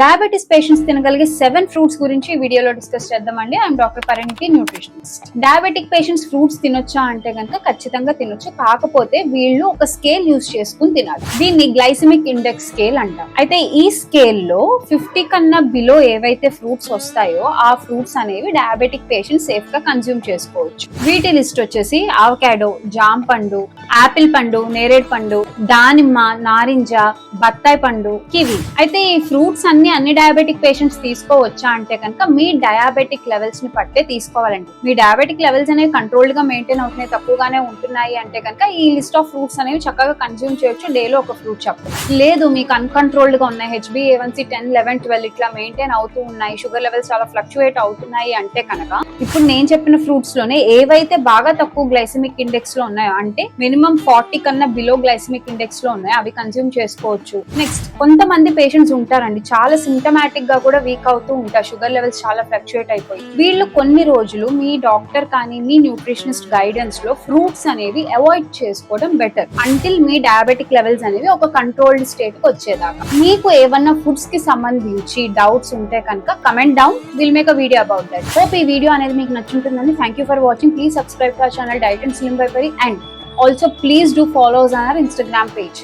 Diabetes patients తినగలిగే 7 fruits గురించి ఈ వీడియోలో డిస్కస్ చేద్దామండి. ఐఎమ్ డాక్టర్ పరిణితి, న్యూట్రిషనిస్ట్. డయాబెటిక్ పేషెంట్స్ ఫ్రూట్స్ తినొచ్చా అంటే కనుక ఖచ్చితంగా తినొచ్చు. కాకపోతే వీళ్ళు ఒక స్కేల్ యూజ్ చేసుకుని తినాలి. దీన్ని గ్లైసెమిక్ ఇండెక్స్ స్కేల్ అంటాం. అయితే ఈ స్కేల్ లో 50 కన్నా బిలో ఏవైతే ఫ్రూట్స్ వస్తాయో ఆ ఫ్రూట్స్ అనేవి డయాబెటిక్ పేషెంట్స్ సేఫ్ గా కన్జ్యూమ్ చేసుకోవచ్చు. వీటి లిస్ట్ వచ్చేసి అవకాడో, జామ పండు, ఆపిల్ పండు, నేరేడు పండు, దానిమ్మ, నారింజ, బత్తాయి పండు, కివి. అయితే ఈ ఫ్రూట్స్ అన్ని డయాబెటిక్ పేషెంట్స్ తీసుకోవచ్చా అంటే కనుక మీ డయాబెటిక్ లెవెల్స్ ని పట్టే తీసుకోవాలండి. మీ డయాబెటిక్ లెవెల్స్ అనేవి కంట్రోల్డ్ గా మెయింటైన్ అవుతున్నాయి, తక్కువగానే ఉంటున్నాయి అంటే కనుక ఈ లిస్ట్ ఆఫ్ ఫ్రూట్స్ అనేవి చక్కగా కన్జ్యూమ్ చేయొచ్చు. డేలో ఒక ఫ్రూట్ చెప్పండి. లేదు మీకు అన్కంట్రోల్డ్ గా ఉన్నాయి, HbA1c 10, 11, 12 ఇట్లా మెయింటైన్ అవుతూ ఉన్నాయి, షుగర్ లెవెల్స్ చాలా ఫ్లక్చువేట్ అవుతున్నాయి అంటే కనుక ఇప్పుడు నేను చెప్పిన ఫ్రూట్స్ లోనే ఏవైతే బాగా తక్కువ గ్లైసెమిక్ ఇండెక్స్ లో ఉన్నాయో, అంటే మినిమం 40 కన్నా బిలో గ్లైసెమిక్ ఇండెక్స్ లో ఉన్నాయో అవి కన్జ్యూమ్ చేసుకోవచ్చు. నెక్స్ట్ కొంతమంది పేషెంట్స్ ఉంటారండి, చాలా సింటమాటిక్ గా కూడా వీక్ అవుతూ ఉంటారు, షుగర్ లెవెల్స్ చాలా ఫ్లక్చుయేట్ అయిపోయి. వీళ్ళు కొన్ని రోజులు మీ డాక్టర్ కానీ మీ న్యూట్రిషనిస్ట్ గైడెన్స్ లో ఫ్రూట్స్ అనేవి అవాయిడ్ చేసుకోవడం బెటర్, అంటిల్ మీ డయాబెటిక్ లెవెల్స్ అనేవి ఒక కంట్రోల్డ్ స్టేట్ కి వచ్చేదాకా. మీకు ఏమన్నా ఫుడ్స్ కి సంబంధించి డౌట్స్ ఉంటే కనుక comment down, will make a video about that. Hope ఈ వీడియో అనేది మీకు నచ్చుంటుందని. Thank you for watching. Please subscribe to our channel diet and slim by Pari, and also please do follow us on our Instagram page.